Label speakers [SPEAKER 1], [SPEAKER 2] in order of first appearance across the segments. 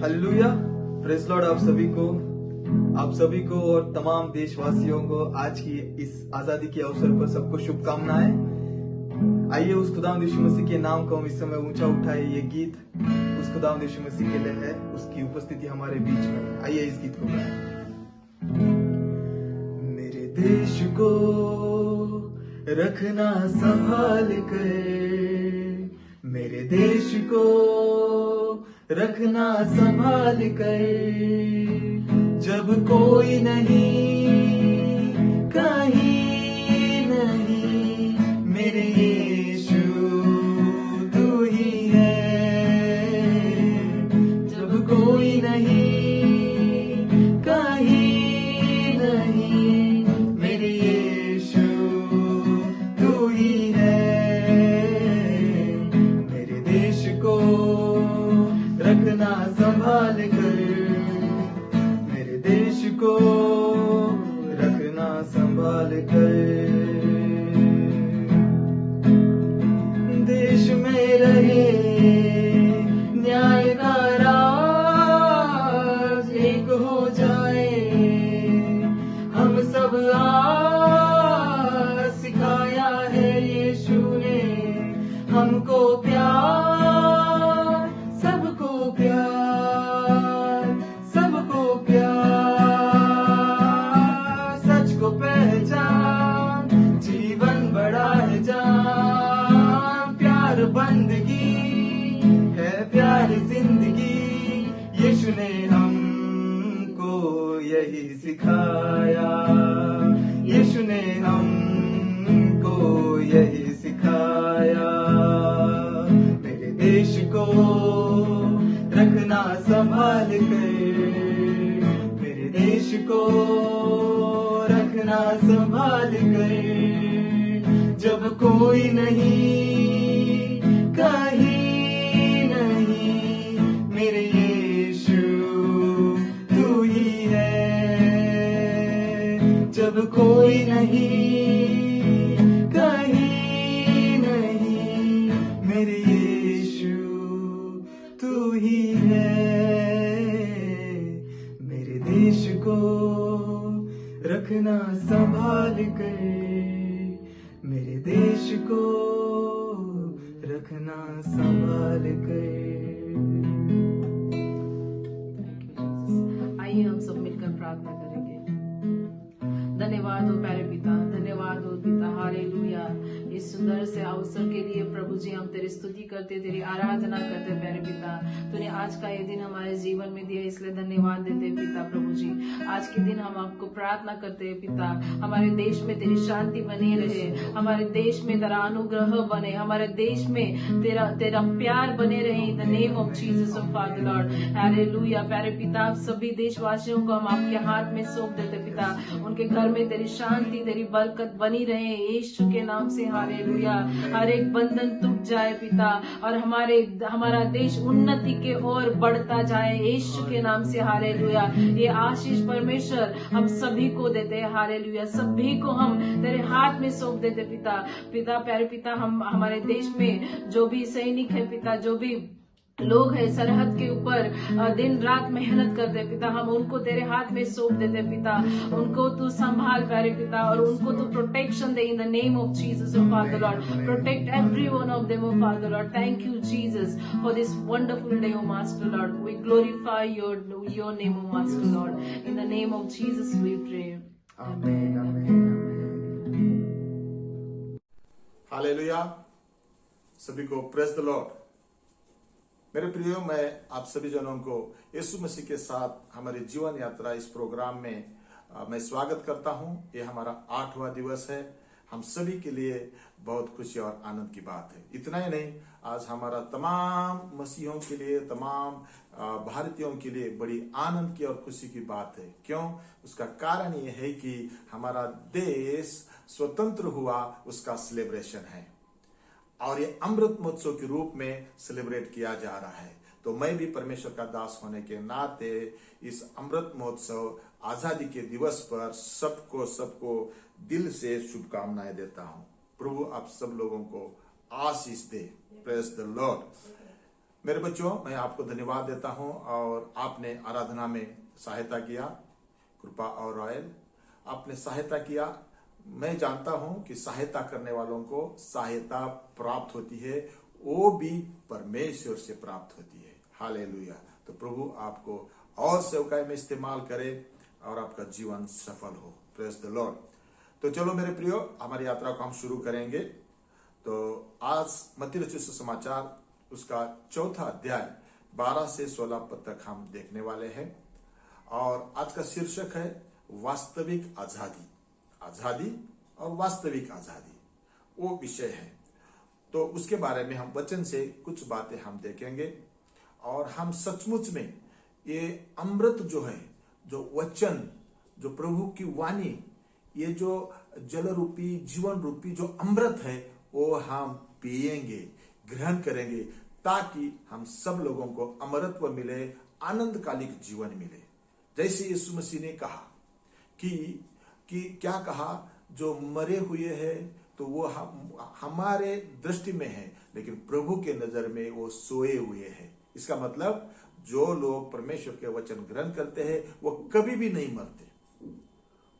[SPEAKER 1] Hallelujah, praise Lord आप सभी को और तमाम देशवासियों को आज की इस आजादी के अवसर पर सबको शुभकामनाएं। आइए उस खुदावंद यीशु मसीह के नाम को हम इस समय ऊंचा उठाए। ये गीत उस खुदावंद यीशु मसीह के लिए है, उसकी उपस्थिति हमारे बीच में। आइए इस गीत को गाएं। मेरे देश को रखना संभाल कर, मेरे देश को रखना संभाल कर, जब कोई नहीं कहीं नहीं, मेरे यीशु तू ही है। जब कोई नहीं कहीं नहीं, मेरे यीशु तू ही है। मेरे देश को रखना संभाल कर, मेरे देश को रखना संभाल कर। देश में रहे न्याय का राज, एक हो जाए हम सब आज। सिखाया है यीशु ने हमको प्यार, सबको प्यार, सबको प्यार। सच को पहचान, जीवन बड़ा है जान। प्यार बंदगी है, प्यार जिंदगी। यीशु ने हमको यही सिखाया, यीशु ने हमको यही सिखाया। मेरे देश को रखना संभाल कर, मेरे देश को रखना संभाल कर, जब कोई नहीं कहीं नहीं, मेरे यीशु तू ही है। जब कोई नहीं कहीं नहीं, मेरे यीशु तू ही है। मेरे देश को रखना संभाल कर, मेरे देश को रखना संभाल कर।
[SPEAKER 2] आइए हम सब मिलकर प्रार्थना करेंगे। धन्यवाद हो प्यारे पिता, धन्यवाद हो पिता, हालेलुया। इस सुंदर से अवसर के लिए प्रभु जी हम तेरी स्तुति करते, तेरी आराधना करते प्यारे पिता। तूने आज का ये दिन हमारे जीवन में दिया, इसलिए धन्यवाद देते पिता। प्रभु जी आज के दिन हम आपको प्रार्थना करते हैं पिता, हमारे देश में तेरी शांति बनी रहे, हमारे देश में तेरा अनुग्रह बने, हमारे देश में तेरा प्यार बने रहे। इन the name of Jesus of father Lord, hallelujah. प्यारे पिता सभी देशवासियों को हम आपके हाथ में सौंप देते पिता, उनके घर में तेरी शांति, तेरी बरकत बनी रहे यीशु के नाम से, हालेलुया। हर एक बंधन टूट जाए पिता, और हमारा देश उन्नति के ओर बढ़ता जाए यीशु के नाम से, हालेलुया। ये आशीष परमेश्वर हम सभी को देते हैं, हालेलुया। सभी को हम तेरे हाथ में सौंप देते पिता। प्यारे पिता हम हमारे देश में जो भी सैनिक है पिता, जो भी लोग है सरहद के ऊपर दिन रात मेहनत करते पिता, हम उनको तेरे हाथ में सौंप देते पिता। उनको तू संभाल प्यारे पिता, और उनको तू प्रोटेक्शन दे in the name of Jesus O father Lord. Protect every one of them O father Lord. Thank you Jesus for this wonderful day O master Lord. We glorify your name O master Lord. In the name of Jesus we pray, amen, amen.
[SPEAKER 3] Hallelujah. सभी को praise the Lord. मेरे प्रियो, मैं आप सभी जनों को यीशु मसीह के साथ हमारी जीवन यात्रा इस प्रोग्राम में मैं स्वागत करता हूं। ये हमारा 8वां दिवस है। हम सभी के लिए बहुत खुशी और आनंद की बात है। इतना ही नहीं, आज हमारा तमाम मसीहों के लिए, तमाम भारतीयों के लिए बड़ी आनंद की और खुशी की बात है। क्यों? उसका कारण ये है कि हमारा देश स्वतंत्र हुआ, उसका सेलिब्रेशन है, और ये अमृत महोत्सव के रूप में सेलिब्रेट किया जा रहा है। तो मैं भी परमेश्वर का दास होने के नाते इस अमृत महोत्सव आजादी के दिवस पर सबको दिल से शुभकामनाएं देता हूं। प्रभु आप सब लोगों को आशीष दे। Praise the Lord. मेरे बच्चों, मैं आपको धन्यवाद देता हूं और आपने आराधना में सहायता किया। कृपा और रॉयल, आपने सहायता किया। मैं जानता हूं कि सहायता करने वालों को सहायता प्राप्त होती है, वो भी परमेश्वर से प्राप्त होती है। हालेलुया। तो प्रभु आपको और सेवकाई में इस्तेमाल करे और आपका जीवन सफल हो। Praise the Lord. तो चलो मेरे प्रियो, हमारी यात्रा को हम शुरू करेंगे। तो आज मत्ती रचित सुसमाचार उसका 4 अध्याय 12 से 16 पद तक हम देखने वाले हैं और आज का शीर्षक है वास्तविक आजादी। आजादी और वास्तविक आजादी, वो विषय है। तो उसके बारे में हम वचन से कुछ बातें हम देखेंगे और हम सचमुच में ये अमृत जो है, जो वचन, जो प्रभु की वाणी, ये जो जल रूपी जीवन रूपी जो अमृत है, वो हम पिएंगे, ग्रहण करेंगे, ताकि हम सब लोगों को अमरत्व मिले, आनंदकालिक जीवन मिले। जैसे यीशु मसीह ने कहा कि क्या कहा, जो मरे हुए हैं तो वो हमारे दृष्टि में है, लेकिन प्रभु के नजर में वो सोए हुए हैं। इसका मतलब जो लोग परमेश्वर के वचन ग्रहण करते हैं वो कभी भी नहीं मरते,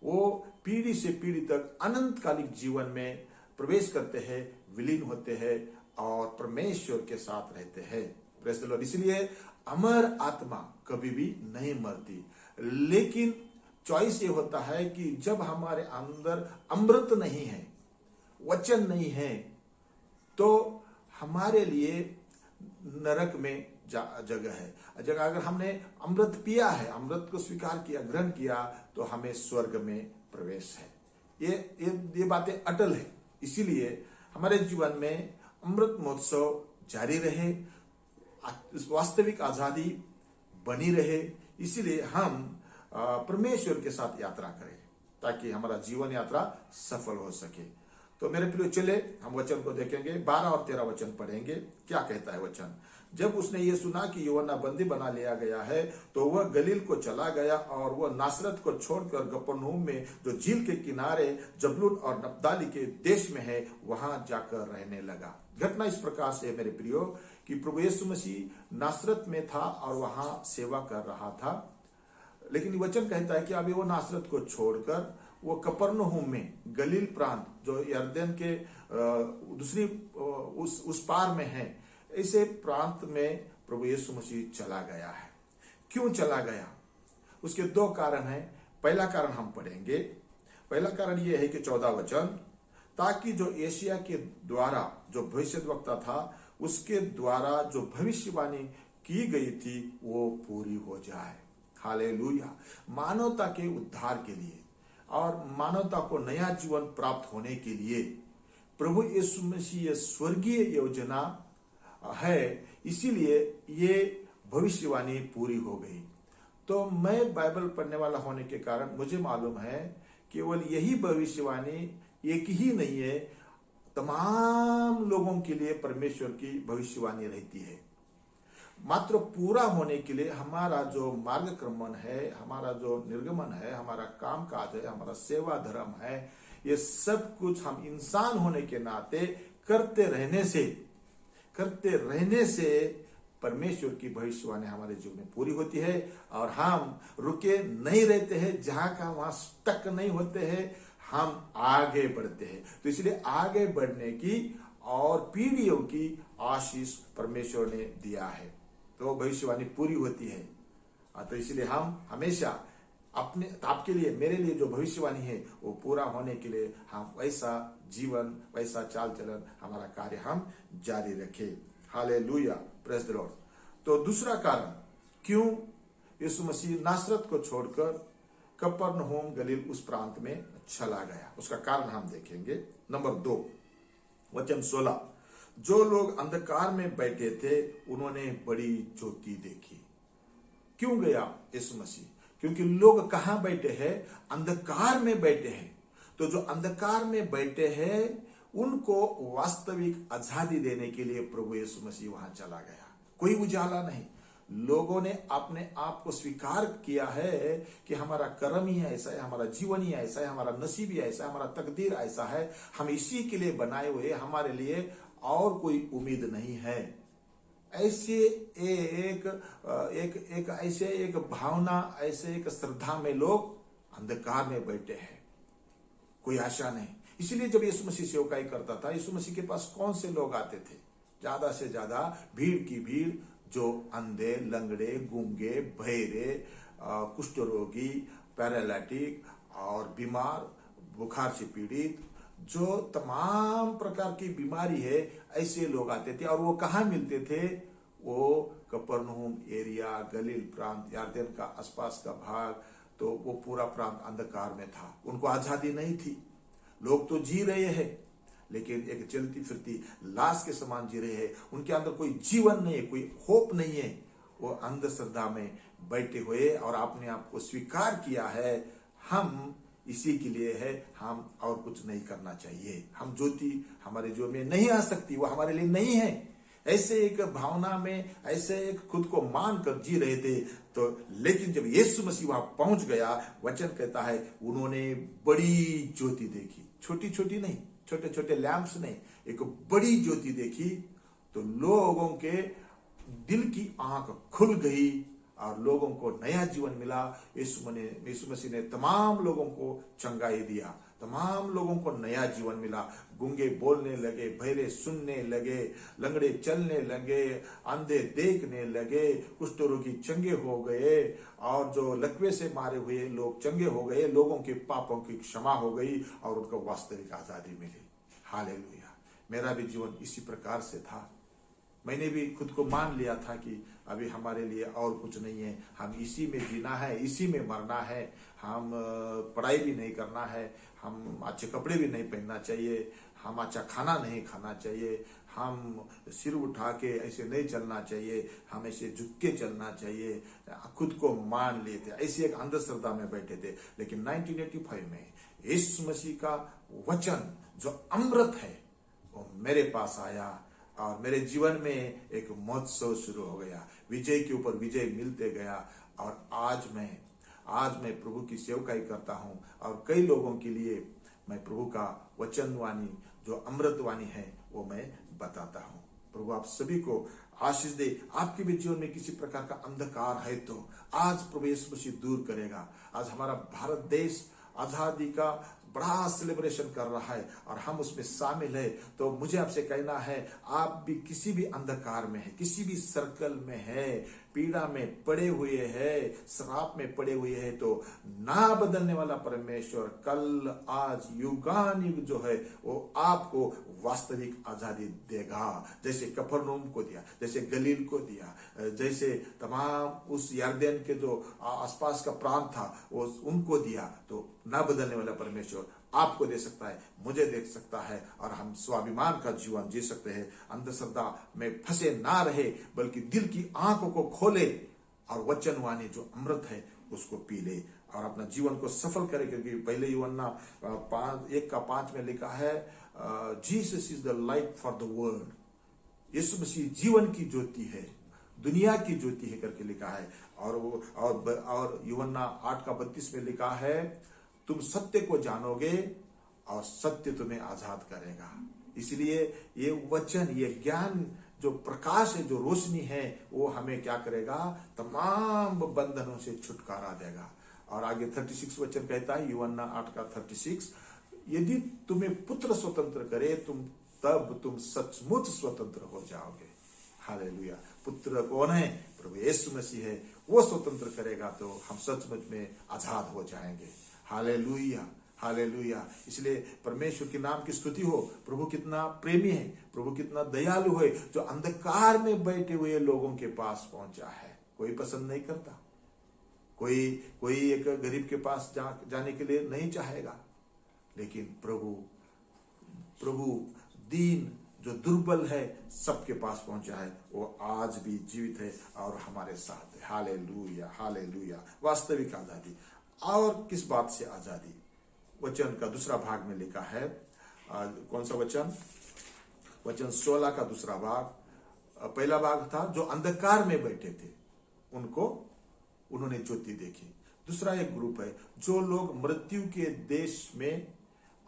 [SPEAKER 3] वो पीढ़ी से पीढ़ी तक अनंतकालिक जीवन में प्रवेश करते हैं, विलीन होते हैं और परमेश्वर के साथ रहते हैं। Praise the Lord. इसलिए अमर आत्मा कभी भी नहीं मरती, लेकिन चॉइस ये होता है कि जब हमारे अंदर अमृत नहीं है, वचन नहीं है, तो हमारे लिए नरक में जगह है। अगर हमने अमृत पिया है, अमृत को स्वीकार किया, ग्रहण किया, तो हमें स्वर्ग में प्रवेश है। ये बातें अटल है। इसीलिए हमारे जीवन में अमृत महोत्सव जारी रहे, वास्तविक आजादी बनी रहे। इसीलिए हम परमेश्वर के साथ यात्रा करें ताकि हमारा जीवन यात्रा सफल हो सके। तो मेरे प्रिय, चले हम वचन को देखेंगे। 12 और 13 वचन पढ़ेंगे। क्या कहता है वचन? जब उसने ये सुना कि यूहन्ना बंदी बना लिया गया है, तो वह गलील को चला गया और वह नासरत को छोड़कर कफरनहूम में, जो झील के किनारे जबूलून और नप्ताली के देश में है, वहां जाकर रहने लगा। घटना इस प्रकार से है मेरे प्रियो कि प्रभु यीशु मसीह नासरत में था और वहां सेवा कर रहा था, लेकिन वचन कहता है कि अभी वो नासरत को छोड़कर वो कफरनहूम में, गलील प्रांत जो यरदन के दूसरी उस पार में है, ऐसे प्रांत में प्रभु यीशु मसीह चला गया है। क्यों चला गया? उसके 2 कारण हैं। पहला कारण हम पढ़ेंगे। पहला कारण यह है कि 14 वचन, ताकि जो एशिया के द्वारा जो भविष्यद्वक्ता था, उसके द्वारा जो भविष्यवाणी की गई थी वो पूरी हो जाए। हालेलुया। मानवता के उद्धार के लिए और मानवता को नया जीवन प्राप्त होने के लिए प्रभु यीशु मसीह स्वर्गीय योजना है, इसीलिए ये भविष्यवाणी पूरी हो गई। तो मैं बाइबल पढ़ने वाला होने के कारण मुझे मालूम है केवल यही भविष्यवाणी एक ही नहीं है, तमाम लोगों के लिए परमेश्वर की भविष्यवाणी रहती है। मात्र पूरा होने के लिए हमारा जो मार्गक्रमण है, हमारा जो निर्गमन है, हमारा काम काज है, हमारा सेवा धर्म है, ये सब कुछ हम इंसान होने के नाते करते रहने से परमेश्वर की भविष्यवाणी हमारे जीवन में पूरी होती है और हम रुके नहीं रहते हैं, जहां का वहां स्टक नहीं होते हैं, हम आगे बढ़ते हैं। तो इसलिए आगे बढ़ने की और पीढ़ियों की आशीष परमेश्वर ने दिया है, तो भविष्यवाणी पूरी होती है। तो इसलिए हम हमेशा आपके लिए, मेरे लिए जो भविष्यवाणी है वो पूरा होने के लिए हम वैसा जीवन, वैसा चाल चलन, हमारा कार्य हम जारी रखें। हालेलुया। Praise the Lord. तो दूसरा कारण क्यों यीशु मसीह नासरत को छोड़कर कफरनहूम गलील उस प्रांत में चला गया, उसका कारण हम देखेंगे। नंबर 2 वचन 16, जो लोग अंधकार में बैठे थे उन्होंने बड़ी ज्योति देखी। क्यों गया यीशु मसीह? क्योंकि लोग कहां बैठे हैं? अंधकार में बैठे हैं। तो जो अंधकार में बैठे हैं उनको वास्तविक आजादी देने के लिए प्रभु यीशु मसीह वहां चला गया। कोई उजाला नहीं। लोगों ने अपने आप को स्वीकार किया है कि हमारा कर्म ही ऐसा है, हमारा जीवन ही ऐसा है, हमारा नसीब ही ऐसा है, हमारा तकदीर ऐसा है, हम इसी के लिए बनाए हुए, हमारे लिए और कोई उम्मीद नहीं है। ऐसे एक भावना, ऐसे एक श्रद्धा में लोग अंधकार में बैठे हैं, कोई आशा नहीं। इसलिए जब यीशु मसीह सेवकाई करता था, यीशु मसीह के पास कौन से लोग आते थे? ज्यादा से ज्यादा भीड़ की भीड़, जो अंधे, लंगड़े, गूंगे, बहरे, कुष्ठ रोगी, पैरालिटिक और बीमार, बुखार से पीड़ित, जो तमाम प्रकार की बीमारी है, ऐसे लोग आते थे। और वो कहाँ मिलते थे? वो कफरनहूम एरिया, गलील प्रांत, यरदन का आसपास का भाग, तो वो पूरा प्रांत अंधकार में था। उनको आजादी नहीं थी। लोग तो जी रहे हैं, लेकिन एक चलती फिरती लाश के समान जी रहे हैं। उनके अंदर कोई जीवन नहीं है, कोई होप नहीं है। वो अंधश्रद्धा में बैठे हुए और अपने आप को स्वीकार किया है, हम इसी के लिए है, हम और कुछ नहीं करना चाहिए। हम ज्योति हमारे जो में नहीं आ सकती, वो हमारे लिए नहीं है। ऐसे एक भावना में, ऐसे एक खुद को मान कर जी रहे थे। तो लेकिन जब यीशु मसीह वहां पहुंच गया, वचन कहता है उन्होंने बड़ी ज्योति देखी। छोटी छोटी नहीं, छोटे छोटे लैंप्स नहीं, एक बड़ी ज्योति देखी। तो लोगों के दिल की आंख खुल गई और लोगों को नया जीवन मिला। यीशु मसीह ने तमाम लोगों को चंगाई दिया, तमाम लोगों को नया जीवन मिला। गूंगे बोलने लगे, बहरे सुनने लगे, लंगड़े चलने लगे, अंधे देखने लगे, कुष्ठ रोगी चंगे हो गए, और जो लकवे से मारे हुए लोग चंगे हो गए। लोगों के पापों की क्षमा हो गई और उनको वास्तविक आजादी मिली। हालेलुया। मेरा भी जीवन इसी प्रकार से था। मैंने भी खुद को मान लिया था कि अभी हमारे लिए और कुछ नहीं है, हम इसी में जीना है, इसी में मरना है। हम पढ़ाई भी नहीं करना है, हम अच्छे कपड़े भी नहीं पहनना चाहिए, हम अच्छा खाना नहीं खाना चाहिए, हम सिर उठा के ऐसे नहीं चलना चाहिए, हम ऐसे झुक के चलना चाहिए। खुद को मान लिए थे, ऐसी एक अंधश्रद्धा में बैठे थे। लेकिन 1985 में यीशु मसीह का वचन जो अमृत है वो मेरे पास आया और मेरे जीवन में एक महोत्सव शुरू हो गया। विजय के ऊपर विजय मिलते गया और आज मैं प्रभु की सेवकाई करता हूं और कई लोगों के लिए मैं प्रभु का वचनवाणी जो अमृतवाणी है वो मैं बताता हूं। प्रभु आप सभी को आशीष दे। आपके भी जीवन में किसी प्रकार का अंधकार है तो आज प्रभु यीशु मसीह दूर करेगा। आज हमारा भारत देश आजादी का बड़ा सेलिब्रेशन कर रहा है और हम उसमें शामिल है। तो मुझे आपसे कहना है, आप भी किसी भी अंधकार में है, किसी भी सर्कल में है, पीड़ा में पड़े हुए है, श्राप में पड़े हुए है, तो ना बदलने वाला परमेश्वर कल आज युगान युग जो है वो आपको वास्तविक आजादी देगा। जैसे कफरनहूम को दिया, जैसे गलील को दिया, जैसे तमाम उस यरदन के जो आसपास का प्रांत था वो उनको दिया, तो ना बदलने वाला परमेश्वर आपको दे सकता है, मुझे दे सकता है और हम स्वाभिमान का जीवन जी सकते हैं। अंधश्रद्धा में फंसे ना रहे, बल्कि दिल की आंखों को खोले और वचनवाणी जो अमृत है उसको पी ले और अपना जीवन को सफल करे। क्योंकि पहले यूहन्ना 1:5 में लिखा है, Jesus is the light for the world. यीशु मसीह जीवन की ज्योति है, दुनिया की ज्योति है करके लिखा है। और यूहन्ना 8:32 में लिखा है, तुम सत्य को जानोगे और सत्य तुम्हें आजाद करेगा। इसलिए ये वचन, ये ज्ञान जो प्रकाश है, जो रोशनी है, वो हमें क्या करेगा? तमाम बंधनों से छुटकारा देगा। और आगे 36 वचन कहता है, यूहन्ना 8:36, यदि तुम्हें पुत्र स्वतंत्र करे तब तुम सचमुच स्वतंत्र हो जाओगे। हालेलुया। पुत्र कौन है? प्रभु यीशु मसीह है। वो स्वतंत्र करेगा तो हम सचमुच में आजाद हो जाएंगे। Hallelujah, hallelujah. इसलिए परमेश्वर के नाम की स्तुति हो। प्रभु कितना प्रेमी है, प्रभु कितना दयालु है, जो अंधकार में बैठे हुए लोगों के पास पहुंचा है। कोई पसंद नहीं करता, कोई एक गरीब के पास जाने के लिए नहीं चाहेगा, लेकिन प्रभु दीन जो दुर्बल है सबके पास पहुंचा है। वो आज भी जीवित है और हमारे साथ है। Hallelujah, hallelujah. वास्तविक आजादी। और किस बात से आजादी? वचन का दूसरा भाग में लिखा है, कौन सा वचन? वचन 16 का दूसरा भाग। पहला भाग था जो अंधकार में बैठे थे उन्होंने ज्योति देखी। दूसरा एक ग्रुप है जो लोग मृत्यु के देश में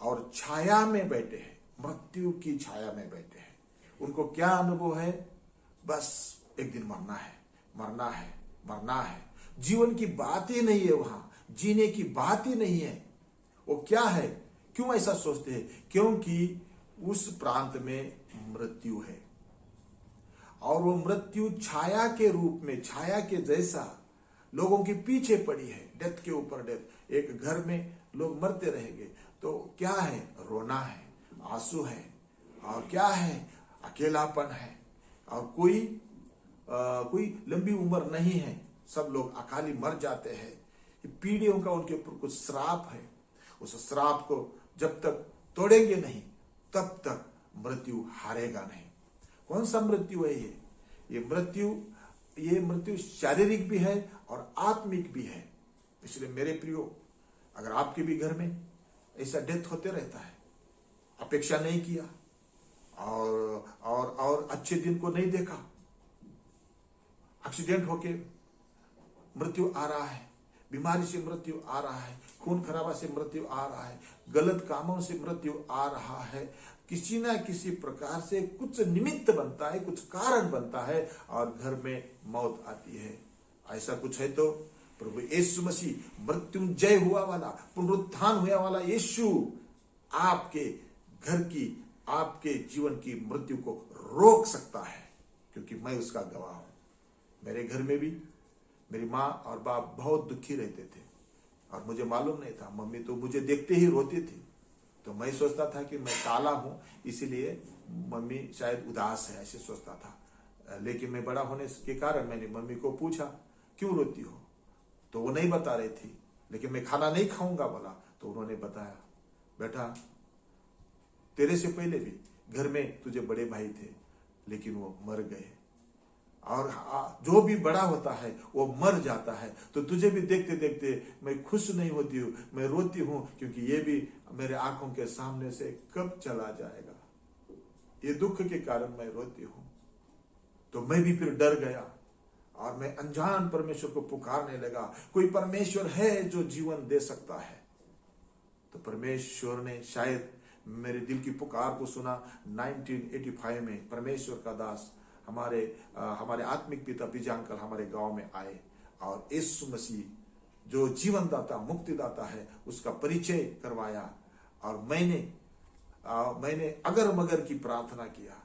[SPEAKER 3] और छाया में बैठे हैं, मृत्यु की छाया में बैठे हैं। उनको क्या अनुभव है? बस एक दिन मरना है, मरना है, मरना है। जीवन की बात ही नहीं है, वहां जीने की बात ही नहीं है। वो क्या है? क्यों ऐसा सोचते हैं? क्योंकि उस प्रांत में मृत्यु है, और वो मृत्यु छाया के रूप में, छाया के जैसा लोगों के पीछे पड़ी है, डेथ के ऊपर डेथ। एक घर में लोग मरते रहेंगे तो क्या है? रोना है, आंसू है, और क्या है? अकेलापन है, और कोई लंबी उम्र नहीं है, सब लोग अकाली मर जाते हैं। पीढ़ियों का उनके ऊपर कुछ श्राप है। उस श्राप को जब तक तोड़ेंगे नहीं, तब तक मृत्यु हारेगा नहीं। कौन सा मृत्यु है ये? ये मृत्यु शारीरिक भी है और आत्मिक भी है। इसलिए मेरे प्रियो, अगर आपके भी घर में ऐसा डेथ होते रहता है, अपेक्षा नहीं किया और अच्छे दिन को नहीं देखा, एक्सीडेंट होके मृत्यु आ रहा है, बीमारी से मृत्यु आ रहा है, खून खराबा से मृत्यु आ रहा है, गलत कामों से मृत्यु आ रहा है, किसी ना किसी प्रकार से कुछ निमित्त बनता है, कुछ कारण बनता है और घर में मौत आती है। ऐसा कुछ है तो प्रभु यीशु मसीह मृत्युंजय हुआ वाला, पुनरुत्थान हुआ वाला यीशु आपके घर की, आपके जीवन की मृत्यु को रोक सकता है, क्योंकि मैं उसका गवाह हूं। मेरे घर में भी मेरी माँ और बाप बहुत दुखी रहते थे और मुझे मालूम नहीं था। मम्मी तो मुझे देखते ही रोती थी, तो मैं सोचता था कि मैं काला हूं, इसीलिए मम्मी शायद उदास है, ऐसे सोचता था। लेकिन मैं बड़ा होने के कारण मैंने मम्मी को पूछा, क्यों रोती हो? तो वो नहीं बता रही थी। लेकिन मैं खाना नहीं खाऊंगा बोला तो उन्होंने बताया, बेटा तेरे से पहले भी घर में तुझे बड़े भाई थे, लेकिन वो मर गए, और जो भी बड़ा होता है वो मर जाता है। तो तुझे भी देखते देखते मैं खुश नहीं होती हूँ, मैं रोती हूँ, क्योंकि ये भी मेरे आंखों के सामने से कब चला जाएगा। ये दुख के कारण मैं रोती हूँ। तो मैं भी फिर डर गया और मैं अनजान परमेश्वर को पुकारने लगा, कोई परमेश्वर है जो जीवन दे सकता है। तो परमेश्वर ने शायद मेरे दिल की पुकार को सुना। 1985 में परमेश्वर का दास हमारे आत्मिक पिता पिजा अंकल हमारे गांव में आए और यीशु मसीह जो जीवन दाता, मुक्तिदाता है, उसका परिचय करवाया। और मैंने अगर मगर की प्रार्थना किया,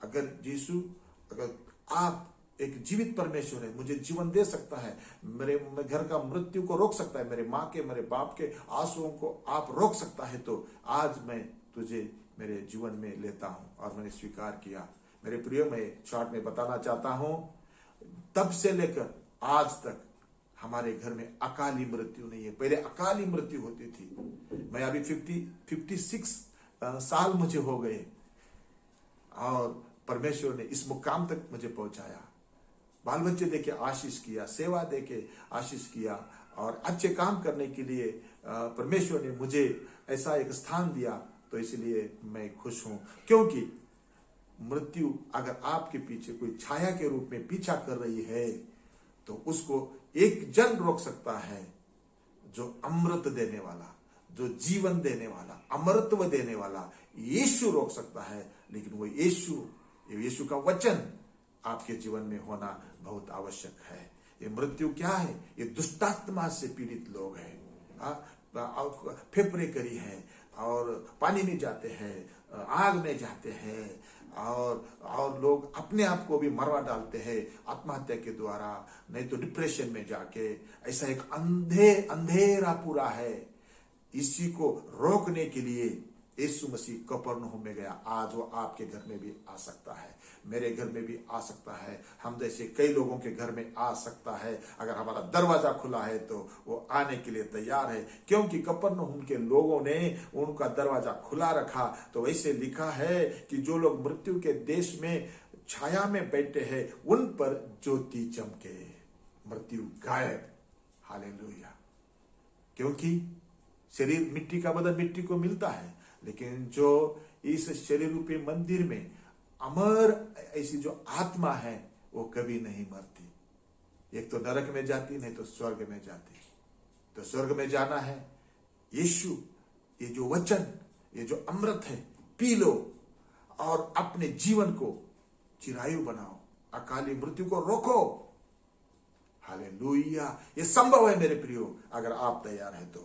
[SPEAKER 3] अगर यीशु, अगर आप एक जीवित परमेश्वर है, मुझे जीवन दे सकता है, मेरे घर का मृत्यु को रोक सकता है, मेरे माँ के, मेरे बाप के आंसुओं को आप रोक सकता है, तो आज मैं तुझे मेरे जीवन में लेता हूं। और मैंने स्वीकार किया। मेरे प्रिय, मैं शॉर्ट में बताना चाहता हूं, तब से लेकर आज तक हमारे घर में अकाली मृत्यु नहीं है। पहले अकाली मृत्यु होती थी। मैं अभी 56 साल मुझे हो गए और परमेश्वर ने इस मुकाम तक मुझे पहुंचाया। बाल बच्चे देके आशीष किया, सेवा देके आशीष किया, और अच्छे काम करने के लिए परमेश्वर ने मुझे ऐसा एक स्थान दिया। तो इसलिए मैं खुश हूं, क्योंकि मृत्यु अगर आपके पीछे कोई छाया के रूप में पीछा कर रही है, तो उसको एक जन रोक सकता है, जो अमृत देने वाला, जो जीवन देने वाला, अमरत्व देने वाला यीशु रोक सकता है। लेकिन वो यीशु का वचन आपके जीवन में होना बहुत आवश्यक है। ये मृत्यु क्या है? ये दुष्टात्मा से पीड़ित लोग हैं, फेफड़े करी है और पानी में जाते हैं, आग में जाते हैं, और लोग अपने आप को भी मरवा डालते हैं आत्महत्या के द्वारा, नहीं तो डिप्रेशन में जाके। ऐसा एक अंधेरा पूरा है। इसी को रोकने के लिए यीशु मसीह कफरनहूम में गया। आज वो आपके घर में भी आ सकता है, मेरे घर में भी आ सकता है, हम जैसे कई लोगों के घर में आ सकता है। अगर हमारा दरवाजा खुला है तो वो आने के लिए तैयार है, क्योंकि कफरनहूम के लोगों ने उनका दरवाजा खुला रखा। तो वैसे लिखा है कि जो लोग मृत्यु के देश में छाया में बैठे हैं, उन पर ज्योति चमके, मृत्यु गायब। हालेलुया। क्योंकि शरीर मिट्टी का, बदन मिट्टी को मिलता है, लेकिन जो इस शरीर रूपी मंदिर में अमर ऐसी जो आत्मा है, वो कभी नहीं मरती। एक तो नरक में जाती, नहीं तो स्वर्ग में जाती। तो स्वर्ग में जाना है, यीशु, ये जो वचन, ये जो अमृत है, पी लो और अपने जीवन को चिरायु बनाओ, अकाली मृत्यु को रोको। हालेलुया, ये संभव है मेरे प्रियो, अगर आप तैयार हैं तो।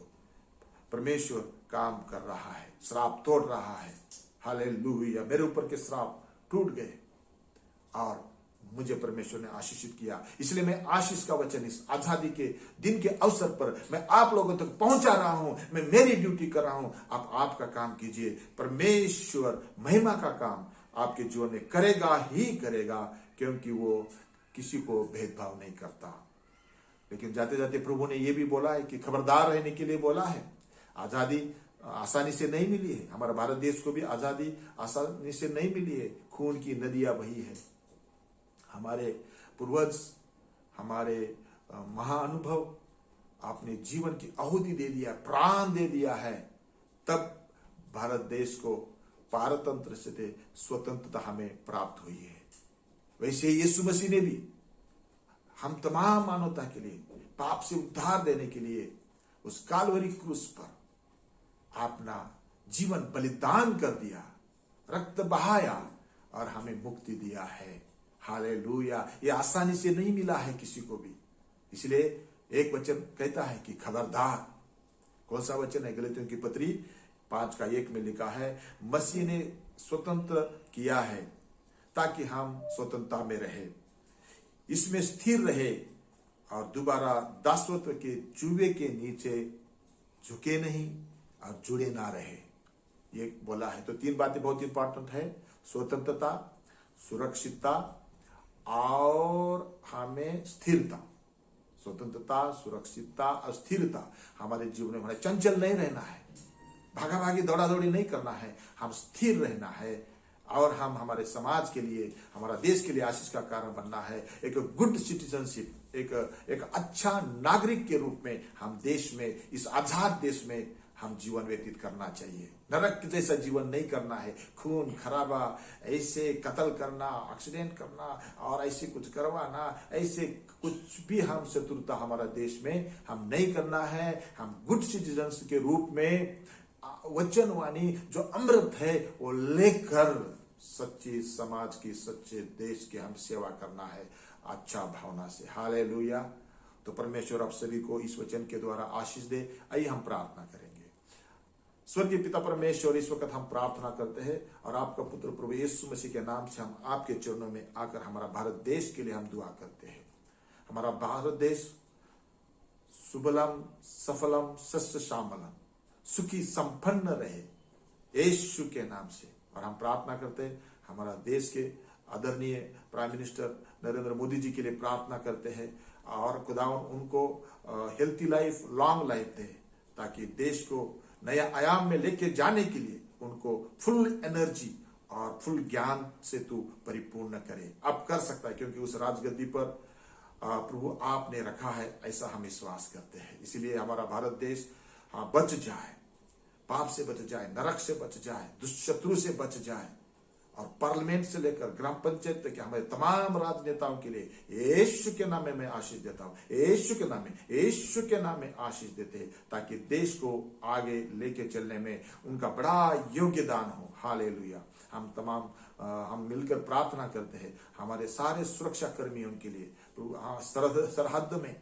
[SPEAKER 3] परमेश्वर काम कर रहा है, श्राप तोड़ रहा है। हालेलुया, मेरे ऊपर के श्राप टूट गए और मुझे परमेश्वर ने आशीषित किया। इसलिए मैं आशीष का वचन इस आजादी के दिन के अवसर पर मैं आप लोगों तक पहुंचा रहा हूं। मैं मेरी ड्यूटी कर रहा हूं, आप आपका काम कीजिए। परमेश्वर महिमा का काम आपके जीवन में करेगा ही करेगा, क्योंकि वो किसी को भेदभाव नहीं करता। लेकिन जाते जाते प्रभु ने यह भी बोला है कि खबरदार रहने के लिए बोला है। आजादी आसानी से नहीं मिली है, हमारा भारत देश को भी आजादी आसानी से नहीं मिली है। खून की नदियां बही है। हमारे पूर्वज, हमारे महाअनुभव आपने जीवन की आहुति दे दिया, प्राण दे दिया है, तब भारत देश को पारतंत्र से स्वतंत्रता हमें प्राप्त हुई है। वैसे यीशु मसीह ने भी हम तमाम मानवता के लिए पाप से उद्धार देने के लिए उस कालवरी क्रूस पर अपना जीवन बलिदान कर दिया, रक्त बहाया और हमें मुक्ति दिया है। हालेलुया, ये आसानी से नहीं मिला है किसी को भी। इसलिए एक वचन कहता है कि खबरदार। कौन सा वचन है? गलातियों की पत्री 5:1 में लिखा है, मसीह ने स्वतंत्र किया है ताकि हम स्वतंत्रता में रहे, इसमें स्थिर रहे और दोबारा दासत्व के जुए के नीचे झुके नहीं और जुड़े ना रहे। ये बोला है। तो 3 बातें बहुत इंपॉर्टेंट है: स्वतंत्रता, सुरक्षितता और हमें स्थिरता। स्वतंत्रता, सुरक्षितता और स्थिरता हमारे जीवन में हमें चंचल नहीं रहना है, भागा भागी दौड़ा दौड़ी नहीं करना है, हम स्थिर रहना है और हम हमारे समाज के लिए, हमारा देश के लिए आशीष का कारण बनना है। एक गुड सिटीजनशिप, एक अच्छा नागरिक के रूप में हम देश में, इस आजाद देश में हम जीवन व्यतीत करना चाहिए। नरक जैसा जीवन नहीं करना है। खून खराबा, ऐसे कत्ल करना, एक्सीडेंट करना और ऐसे कुछ करवाना, ऐसे कुछ भी हम शत्रुता हमारा देश में हम नहीं करना है। हम गुड सिटीजन्स के रूप में वचनवाणी जो अमृत है वो लेकर सच्ची समाज की, सच्चे देश की हम सेवा करना है अच्छा भावना से। हालेलुया। तो परमेश्वर आप सभी को इस वचन के द्वारा आशीष दे। आइए हम प्रार्थना करेंगे। स्वर्गीय पिता परमेश्वर, इस वक्त हम प्रार्थना करते हैं और आपका पुत्र प्रभु यीशु मसीह के नाम से हम आपके चरणों में आकर हमारा भारत देश के लिए हम दुआ करते हैं। हमारा भारत देश सुबलम सफलम सस्य श्यामलम सुखी संपन्न रहे यीशु के नाम से। और हम प्रार्थना करते हैं हमारा देश के आदरणीय प्राइम मिनिस्टर नरेंद्र मोदी जी के लिए प्रार्थना करते हैं और खुदावन उनको हेल्थी लाइफ, लॉन्ग लाइफ दे, ताकि देश को नया आयाम में लेके जाने के लिए उनको फुल एनर्जी और फुल ज्ञान से तू परिपूर्ण करे। अब कर सकता है, क्योंकि उस राजगद्दी पर प्रभु आपने रखा है, ऐसा हम विश्वास करते हैं। इसीलिए हमारा भारत देश बच जाए, पाप से बच जाए, नरक से बच जाए, दुष्शत्रु से बच जाए और पार्लियामेंट से लेकर ग्राम पंचायत तक हमारे तमाम राजनेताओं के लिए यीशु के नाम में मैं आशीष देता हूँ। यीशु के नाम में आशीष देते हैं, ताकि देश को आगे लेके चलने में उनका बड़ा योगदान हो। हालेलुया। हम मिलकर प्रार्थना करते हैं हमारे सारे सुरक्षा कर्मियों के लिए। सरहद में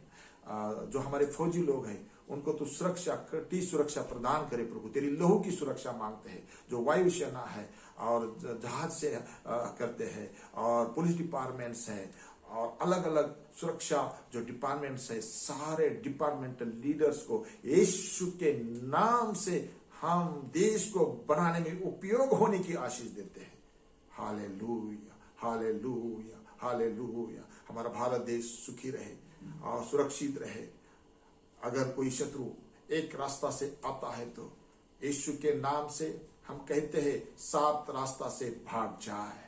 [SPEAKER 3] जो हमारे फौजी लोग हैं उनको तो सुरक्षा प्रदान करे प्रभु। तेरी लहू की सुरक्षा मांगते हैं। जो वायु सेना है और जहाज से करते हैं और पुलिस डिपार्टमेंट्स है और अलग अलग सुरक्षा जो डिपार्टमेंट्स है, सारे डिपार्टमेंटल लीडर्स को यीशु के नाम से हम देश को बनाने में उपयोग होने की आशीष देते हैं। Hallelujah, hallelujah, hallelujah. हमारा भारत देश सुखी रहे और सुरक्षित रहे। अगर कोई शत्रु एक रास्ता से आता है तो यीशु के नाम से हम कहते हैं 7 रास्ता से भाग जाए।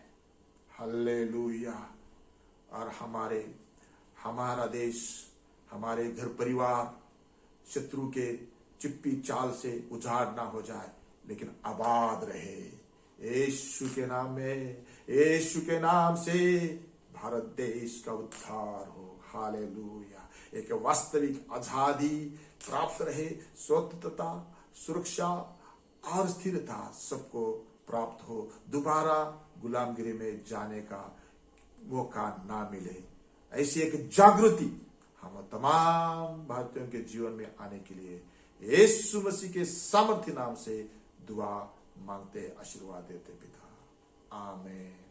[SPEAKER 3] हालेलुया। और हमारा देश, हमारे घर परिवार शत्रु के चिप्पी चाल से उजाड़ ना हो जाए, लेकिन आबाद रहे यीशु के नाम में। यीशु के नाम से भारत देश का उद्धार हो। हालेलुया। एक वास्तविक आजादी प्राप्त रहे, स्वतंत्रता, सुरक्षा और स्थिरता सबको प्राप्त हो। दोबारा गुलामगिरी में जाने का मौका ना मिले। ऐसी एक जागृति हम तमाम भारतीयों के जीवन में आने के लिए यीशु मसीह के सामर्थ्य नाम से दुआ मांगते, आशीर्वाद देते पिता, आमीन।